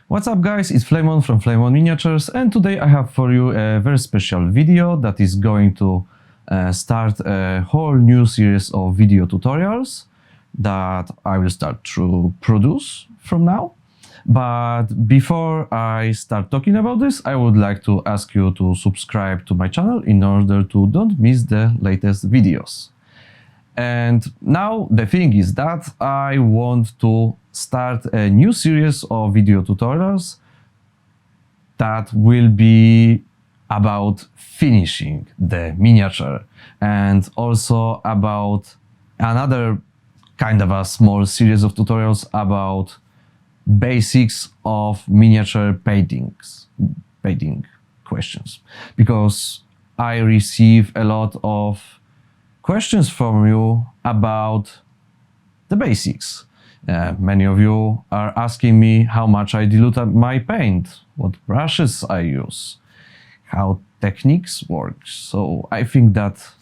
What's up guys, it's Flameon from Flameon Miniatures, and today I have for you a very special video that is going to start a whole new series of video tutorials that I will start to produce from now. But before I start talking about this, I would like to ask you to subscribe to my channel in order to don't miss the latest videos. And now the thing is that I want to start a new series of video tutorials that will be about finishing the miniature, and also about another kind of a small series of tutorials about basics of miniature painting questions, because I receive a lot of questions from you about the basics. Many of you are asking me how much I dilute my paint, what brushes I use, how techniques work. So I think that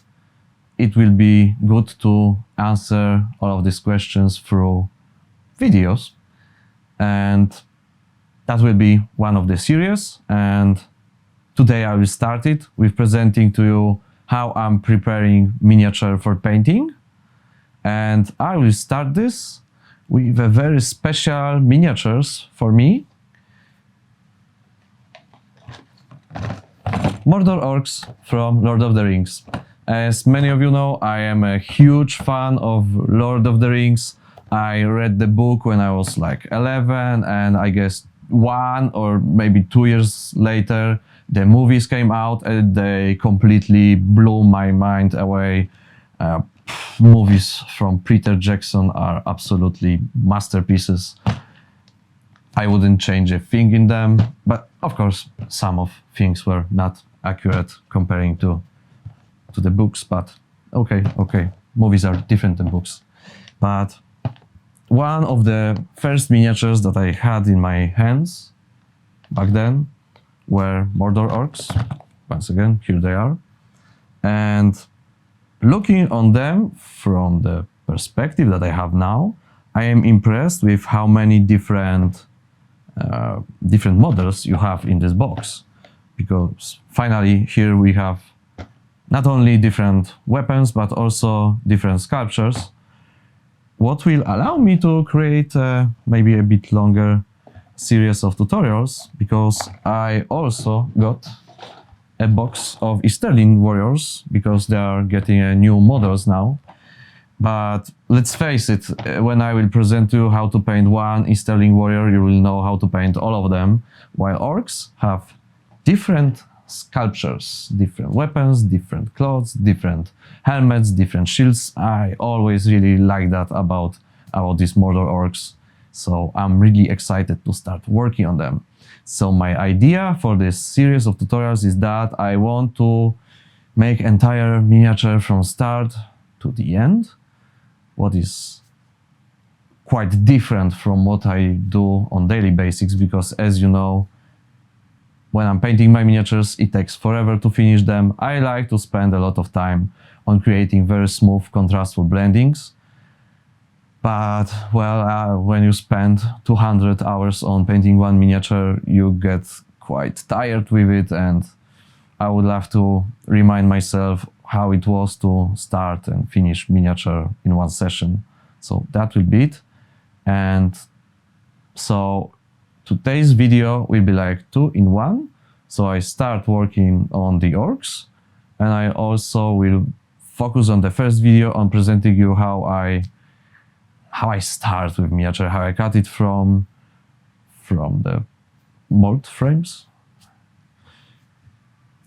it will be good to answer all of these questions through videos, and that will be one of the series. And today I will start it with presenting to you how I'm preparing miniature for painting. And I will start this with a very special miniatures for me. Mordor Orcs from Lord of the Rings. As many of you know, I am a huge fan of Lord of the Rings. I read the book when I was like 11, and I guess 1 or maybe 2 years later, the movies came out and they completely blew my mind away. Movies from Peter Jackson are absolutely masterpieces. I wouldn't change a thing in them, but of course some of things were not accurate comparing to the books, but okay, movies are different than books. But one of the first miniatures that I had in my hands back then were Mordor Orcs. Once again, here they are. And looking on them from the perspective that I have now, I am impressed with how many different models you have in this box. Because finally here we have not only different weapons, but also different sculptures, what will allow me to create maybe a bit longer series of tutorials, because I also got a box of Easterling warriors, because they are getting new models now. But let's face it, when I will present to you how to paint one Easterling warrior, you will know how to paint all of them, while orcs have different sculptures, different weapons, different clothes, different helmets, different shields. I always really like that about these Mordor Orcs. So I'm really excited to start working on them. So my idea for this series of tutorials is that I want to make entire miniature from start to the end, what is quite different from what I do on daily basis, because as you know, when I'm painting my miniatures, it takes forever to finish them. I like to spend a lot of time on creating very smooth, contrastful blendings. But, well, when you spend 200 hours on painting one miniature, you get quite tired with it, and I would love to remind myself how it was to start and finish miniature in one session. So that will be it. And so today's video will be like 2 in 1. So I start working on the orcs, and I also will focus on the first video on presenting you how I start with miniature, how I cut it from the mold frames.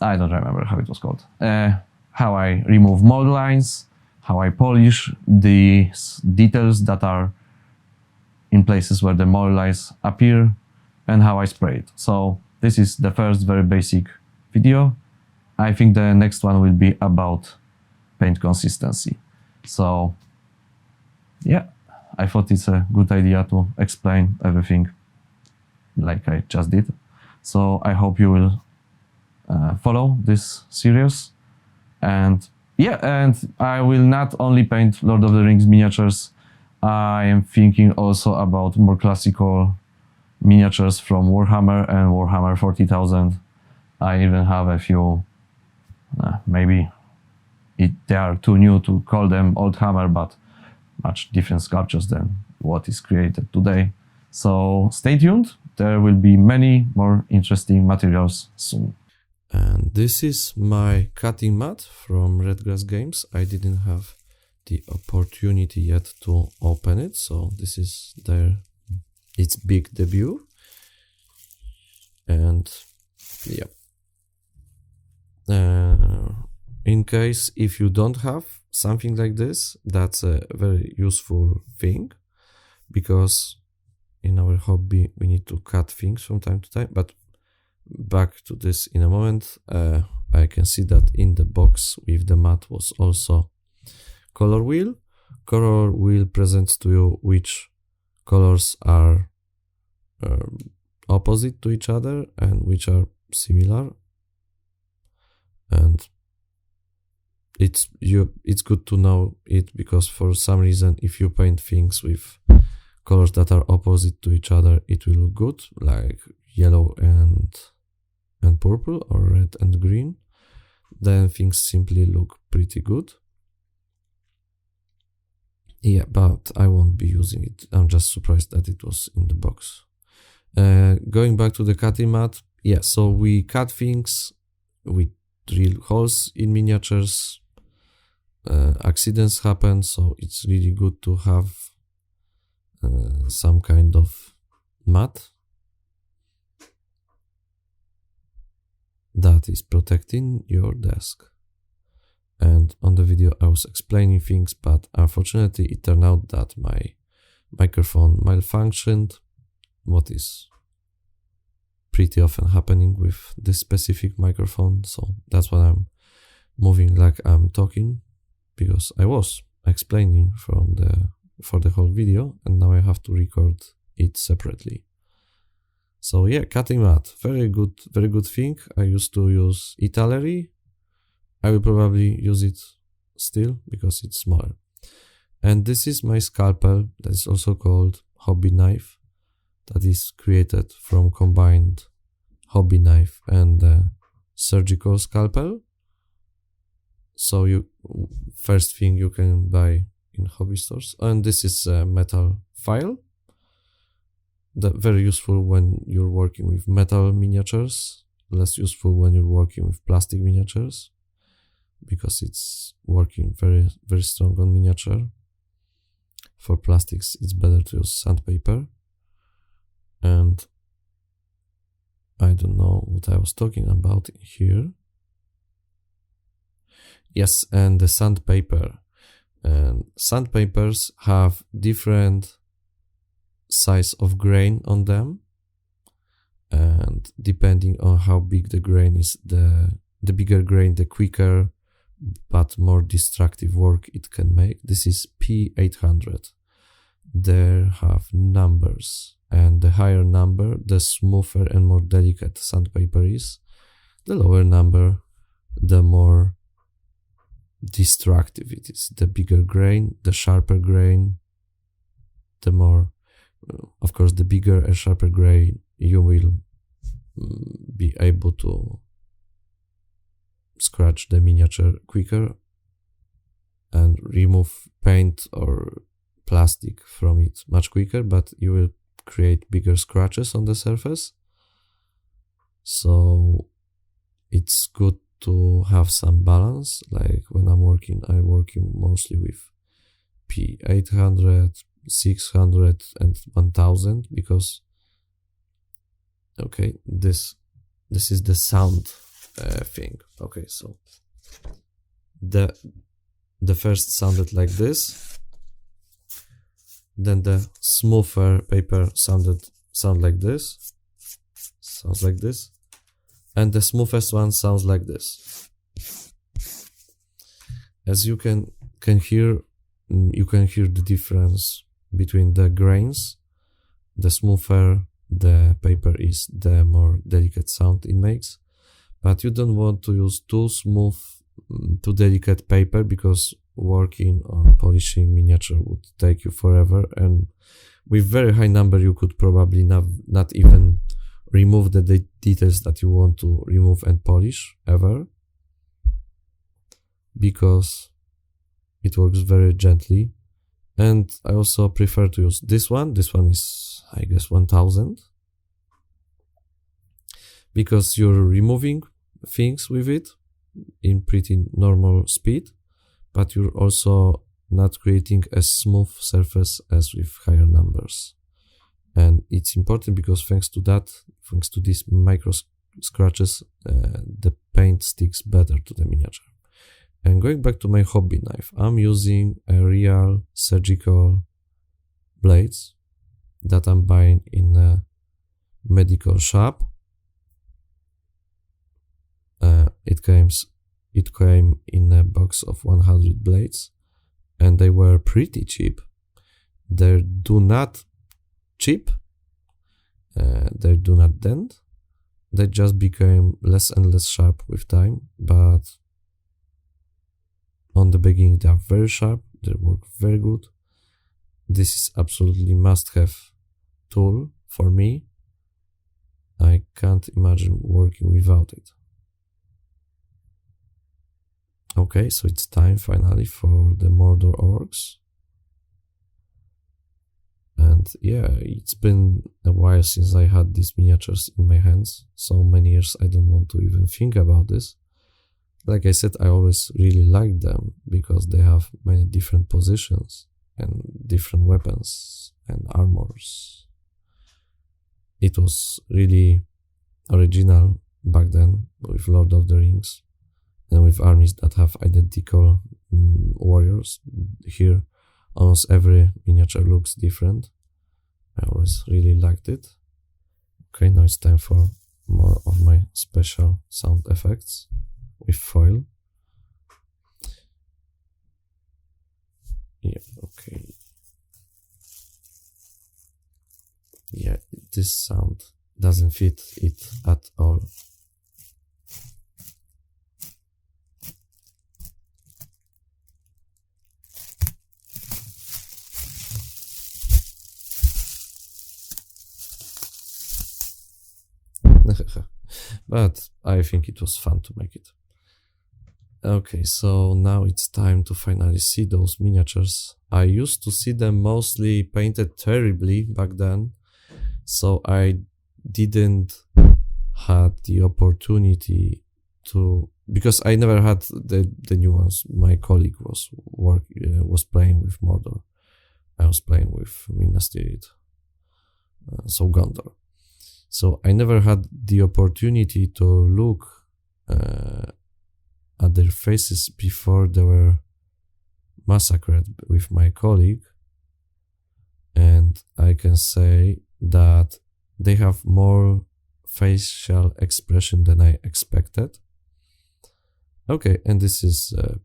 I don't remember how it was called. How I remove mold lines, how I polish the details that are in places where the mold lines appear, and how I spray it. So this is the first very basic video. I think the next one will be about paint consistency. So yeah, I thought it's a good idea to explain everything like I just did. So I hope you will follow this series. And yeah, and I will not only paint Lord of the Rings miniatures, I am thinking also about more classical miniatures from Warhammer and Warhammer 40,000. I even have a few, maybe they are too new to call them Old Hammer, but much different sculptures than what is created today. So stay tuned, there will be many more interesting materials soon. And this is my cutting mat from Redgrass Games. I didn't have the opportunity yet to open it, so this is its big debut. And yeah, in case if you don't have something like this, that's a very useful thing, because in our hobby we need to cut things from time to time. But back to this in a moment. I can see that in the box with the mat was also color wheel. Color wheel presents to you which colors are opposite to each other and which are similar. And it's good to know it, because for some reason if you paint things with colors that are opposite to each other, it will look good, like yellow and purple, or red and green. Then things simply look pretty good. Yeah, but I won't be using it. I'm just surprised that it was in the box. Going back to the cutting mat, yeah, so we cut things, we drill holes in miniatures, accidents happen, so it's really good to have some kind of mat that is protecting your desk. And on the video I was explaining things, but unfortunately it turned out that my microphone malfunctioned, what is pretty often happening with this specific microphone. So that's why I'm moving like I'm talking, because I was explaining for the whole video, and now I have to record it separately. So yeah, cutting mat, very good thing. I used to use Italeri. I will probably use it still because it's smaller. And this is my scalpel, that is also called hobby knife, that is created from combined hobby knife and surgical scalpel. So first thing you can buy in hobby stores. And this is a metal file, very useful when you're working with metal miniatures, less useful when you're working with plastic miniatures, because it's working very strong on miniature. For plastics it's better to use sandpaper. And I don't know what I was talking about here. Yes, and the sandpaper. And sandpapers have different size of grain on them, and depending on how big the grain is, the bigger grain, the quicker but more destructive work it can make. This is P800. There have numbers, and the higher number, the smoother and more delicate sandpaper is. The lower number, the more destructive it is. The bigger grain, the sharper grain, the more, of course, the bigger and sharper grain, you will be able to scratch the miniature quicker and remove paint or plastic from it much quicker, but you will create bigger scratches on the surface. So it's good to have some balance. Like when I'm working mostly with P800, 600 and 1000, because okay, this is the sound thing. Okay, so the first sounded like this, then the smoother paper sounds like this, and the smoothest one sounds like this. As you can hear, the difference between the grains. The smoother the paper is, the more delicate sound it makes. But you don't want to use too smooth, too delicate paper, because working on polishing miniature would take you forever and with very high number, you could probably not even remove the details that you want to remove and polish ever, because it works very gently. And I also prefer to use this one. This one is, I guess, 1000, because you're removing things with it in pretty normal speed, but you're also not creating a smooth surface as with higher numbers. And it's important because thanks to these micro scratches, the paint sticks better to the miniature. And going back to my hobby knife, I'm using a real surgical blades that I'm buying in a medical shop. It came in a box of 100 blades, and they were pretty cheap. They do not chip, they do not dent. They just became less and less sharp with time, but on the beginning they are very sharp, they work very good. This is absolutely must-have tool for me. I can't imagine working without it. Okay, so it's time finally for the Mordor Orcs. And yeah, it's been a while since I had these miniatures in my hands. So many years I don't want to even think about this. Like I said, I always really liked them because they have many different positions and different weapons and armors. It was really original back then with Lord of the Rings and with armies that have identical warriors. Here, almost every miniature looks different. I always really liked it. Okay, now it's time for more of my special sound effects with foil. Yeah, okay. Yeah, this sound doesn't fit it at all. But I think it was fun to make it. Okay, so now it's time to finally see those miniatures. I used to see them mostly painted terribly back then, so I didn't had the opportunity to, because I never had the new ones. My colleague was playing with Mordor. I was playing with Minas Tirith, so Gondor. So I never had the opportunity to look at their faces before they were massacred with my colleague, and I can say that they have more facial expression than I expected. Okay, and this is a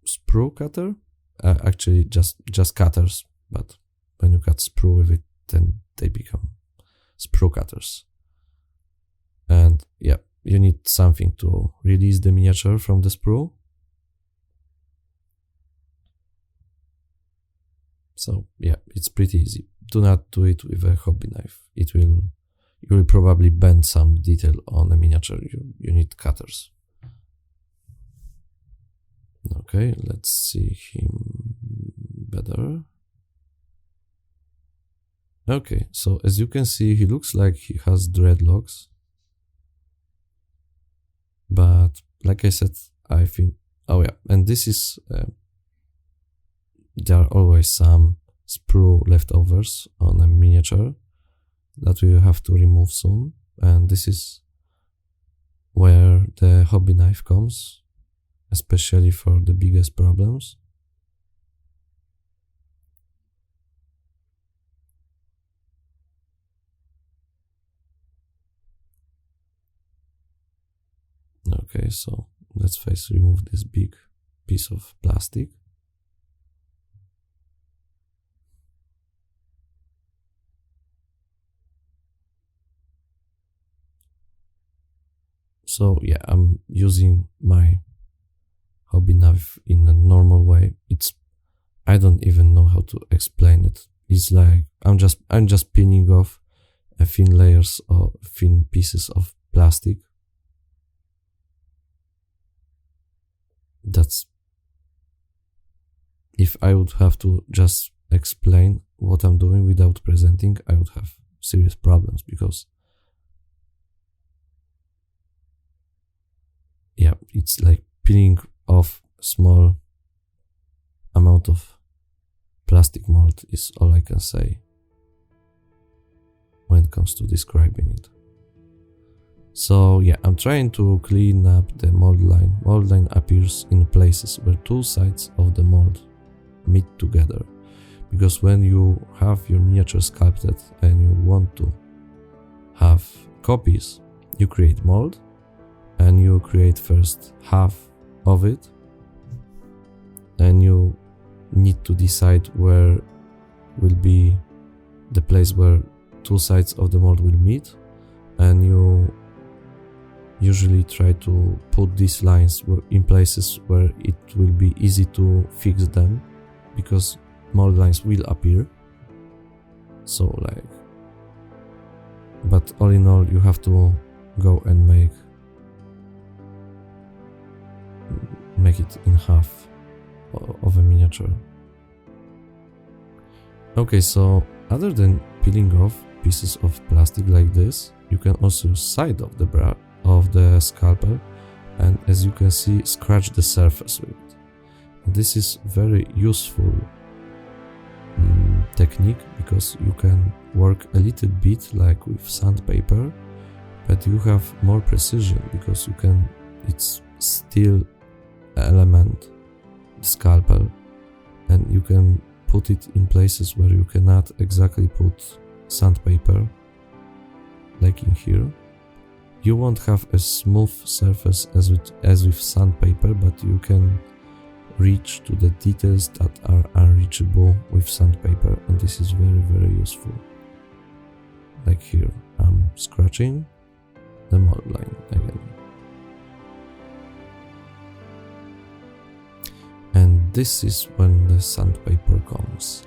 sprue cutter, actually just cutters, but when you cut sprue with it, then they become sprue cutters. And yeah, you need something to release the miniature from the sprue. So yeah, it's pretty easy. Do not do it with a hobby knife. You will probably bend some detail on a miniature. You need cutters. Okay, let's see him better. Okay, so as you can see, he looks like he has dreadlocks. But like I said, I think, oh yeah, and this is, there are always some sprue leftovers on a miniature that we will have to remove soon. And this is where the hobby knife comes, especially for the biggest problems. Okay, so let's first remove this big piece of plastic. So yeah, I'm using my hobby knife in a normal way. I don't even know how to explain it. is like I'm just pinning off a thin layers or thin pieces of plastic. That's if I would have to just explain what I'm doing without presenting, I would have serious problems, because yeah, it's like peeling off small amount of plastic mold is all I can say when it comes to describing it. So yeah, I'm trying to clean up the mold line. Mold line appears in places where two sides of the mold meet together, because when you have your miniature sculpted and you want to have copies, you create mold and you create first half of it, and you need to decide where will be the place where two sides of the mold will meet, and you usually try to put these lines in places where it will be easy to fix them, because mold lines will appear. So like, but all in all, you have to go and make it in half of a miniature. Okay, so other than peeling off pieces of plastic like this, you can also use side of the scalpel, and as you can see, scratch the surface with it. And this is very useful technique, because you can work a little bit like with sandpaper, but you have more precision, because it's still element, the scalpel, and you can put it in places where you cannot exactly put sandpaper, like in here. You won't have a smooth surface as with sandpaper, but you can reach to the details that are unreachable with sandpaper, and this is very, very useful. Like here, I'm scratching the mold line again. And this is when the sandpaper comes.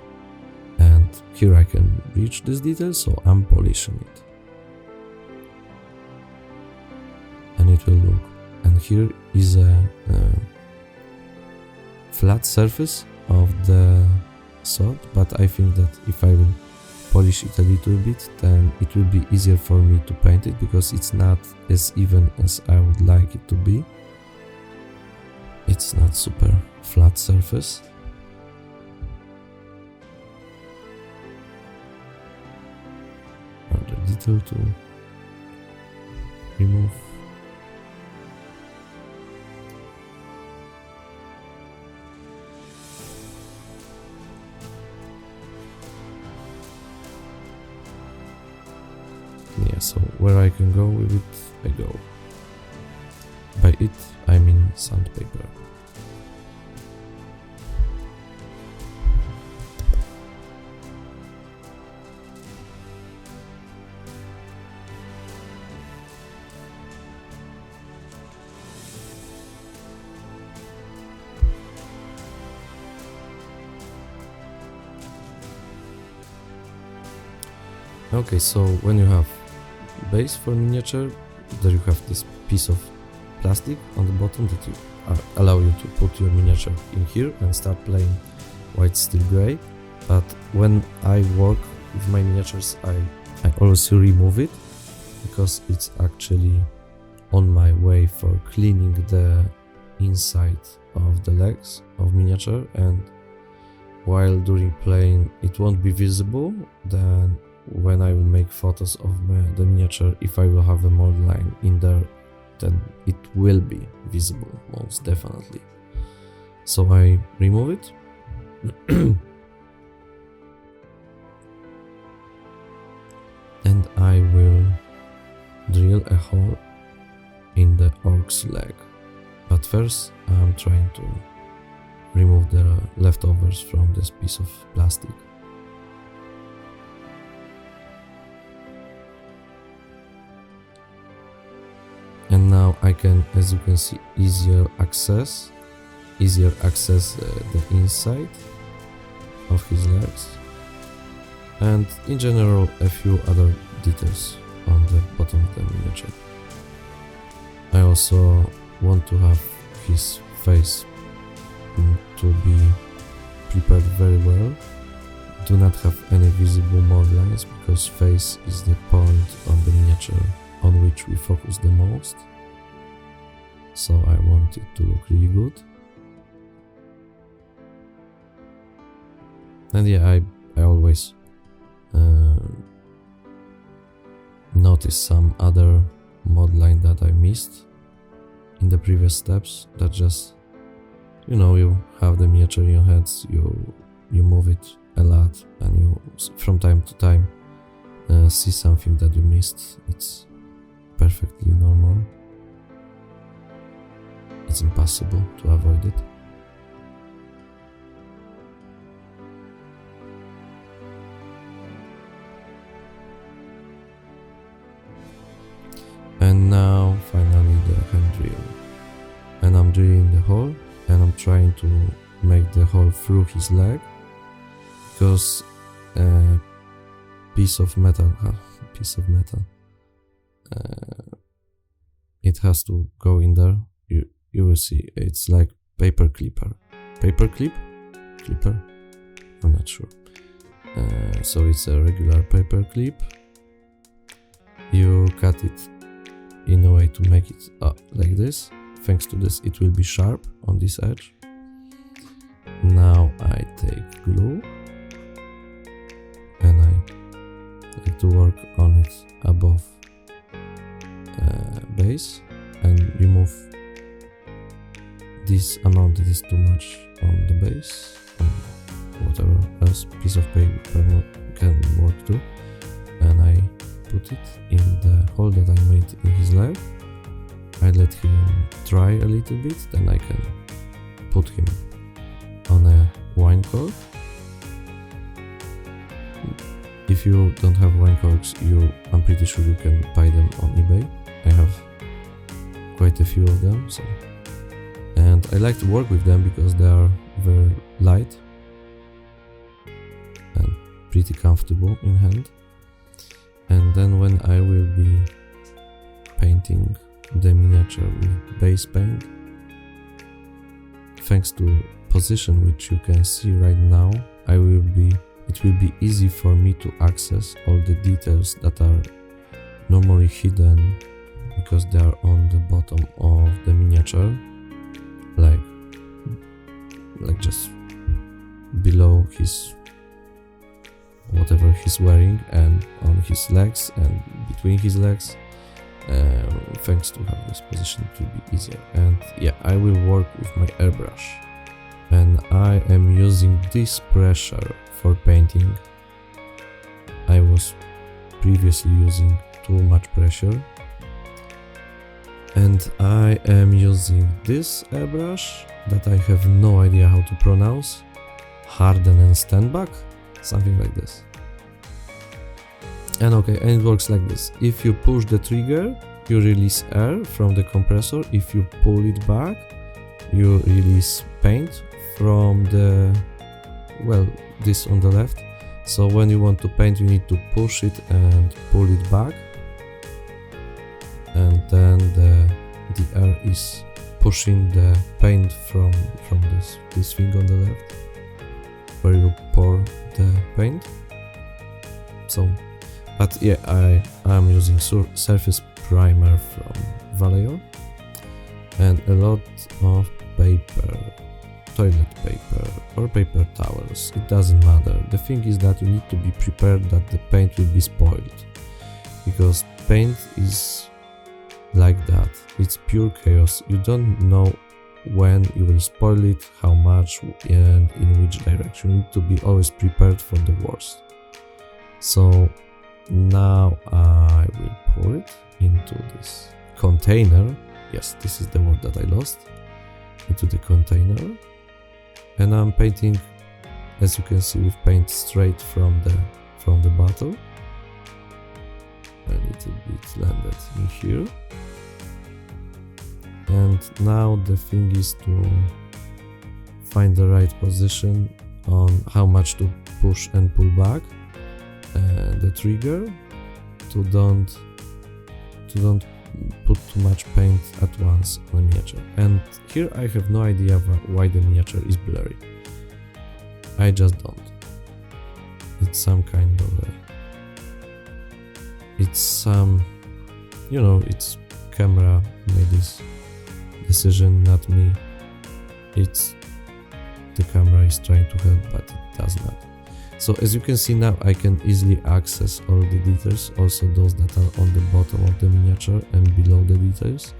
And here I can reach this detail, so I'm polishing it. And it will look. And here is a flat surface of the sword, but I think that if I will polish it a little bit, then it will be easier for me to paint it, because it's not as even as I would like it to be. It's not super flat surface. Another detail to remove. Yeah, so where I can go with it, I go. By it, I mean sandpaper. Okay, so when you have base for miniature, there you have this piece of plastic on the bottom that you allow you to put your miniature in here and start playing while it's still gray. But when I work with my miniatures, I also remove it, because it's actually on my way for cleaning the inside of the legs of miniature, and while during playing it won't be visible. Then when I will make photos of the miniature, if I will have a mold line in there, then it will be visible, most definitely. So I remove it. And I will drill a hole in the orc's leg. But first I'm trying to remove the leftovers from this piece of plastic. And now I can, as you can see, easier access the inside of his legs. and in general a few other details on the bottom of the miniature. I also want to have his face to be prepared very well. Do not have any visible mold lines because face is the point on the miniature on which we focus the most. So I want it to look really good. And yeah, I always notice some other mod line that I missed in the previous steps. That just, you know, you have the miniature in your hands, you move it a lot, and you from time to time see something that you missed. It's perfectly normal. It's impossible to avoid it. And now finally the hand drill. And I'm drilling the hole, and I'm trying to make the hole through his leg, because a piece of metal, it has to go in there. You will see, it's like paper clipper. Paper clipper? I'm not sure. So it's a regular paper clip. You cut it in a way to make it like this. Thanks to this, it will be sharp on this edge. Now I take glue, and I like to work on it above base and remove this amount that is too much on the base, on whatever else piece of paper can work too. And I put it in the hole that I made in his leg. I let him dry a little bit, then I can put him on a wine cork. If you don't have wine corks, I'm pretty sure you can buy them on eBay. I have quite a few of them, and I like to work with them because they are very light and pretty comfortable in hand. And then when I will be painting the miniature with base paint, thanks to position which you can see right now, it will be easy for me to access all the details that are normally hidden because they are on the bottom of the miniature, like just below his whatever he's wearing, and on his legs and between his legs. Thanks to have this position, it will be easier. And yeah, I will work with my airbrush, and I am using this pressure for painting. I was previously using too much pressure, and I am using this airbrush that I have no idea how to pronounce. Harden and Standback, something like this. And okay, and it works like this. If you push the trigger, you release air from the compressor. If you pull it back, you release paint from this on the left. So when you want to paint, you need to push it and pull it back, and then the air is pushing the paint from this thing on the left, where you pour the paint. So, but yeah, I'm using surface primer from Vallejo and a lot of paper, toilet paper or paper towels. It doesn't matter. The thing is that you need to be prepared that the paint will be spoiled, because paint is like that. It's pure chaos. You don't know when you will spoil it, how much, and in which direction. You need to be always prepared for the worst. So now I will pour it into this container. Yes, this is the word that I lost. Into the container, and I'm painting, as you can see, with paint straight from the bottle. A little bit landed in here. And now the thing is to find the right position on how much to push and pull back. the trigger to don't put too much paint at once on a miniature. And here I have no idea why the miniature is blurry. I just don't. It's some kind of it's camera made this decision, not me. It's the camera is trying to help, but it does not. So as you can see now, I can easily access all the details, also those that are on the bottom of the miniature and below the details.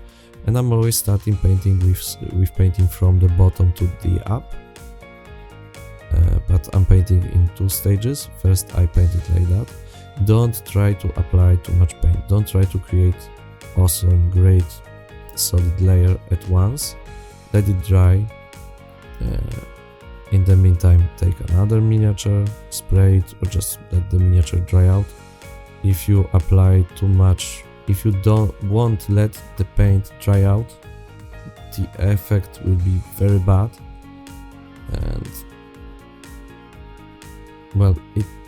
And I'm always starting painting with painting from the bottom to the up. But I'm painting in 2 stages. First I paint it like that. Don't try to apply too much paint. Don't try to create awesome, great, solid layer at once. Let it dry. In the meantime, take another miniature, spray it, or just let the miniature dry out. If you apply too much, if you won't let the paint dry out, the effect will be very bad, and well,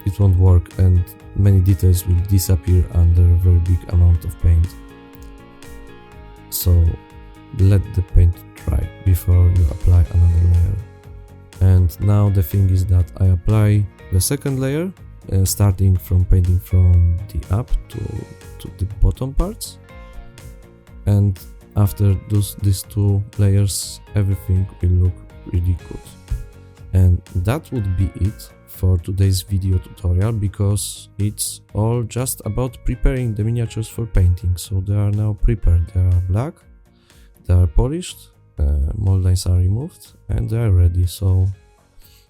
it won't work, and many details will disappear under a very big amount of paint. So let the paint dry before you apply another layer. And now the thing is that I apply the second layer, starting from painting from the up to the bottom parts. And after these 2 layers, everything will look really good. And that would be it for today's video tutorial, because it's all just about preparing the miniatures for painting. So they are now prepared, they are black, they are polished, mold lines are removed, and they are ready. So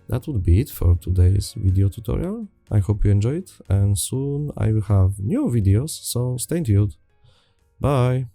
that would be it for today's video tutorial. I hope you enjoyed, and soon I will have new videos, so stay tuned. Bye!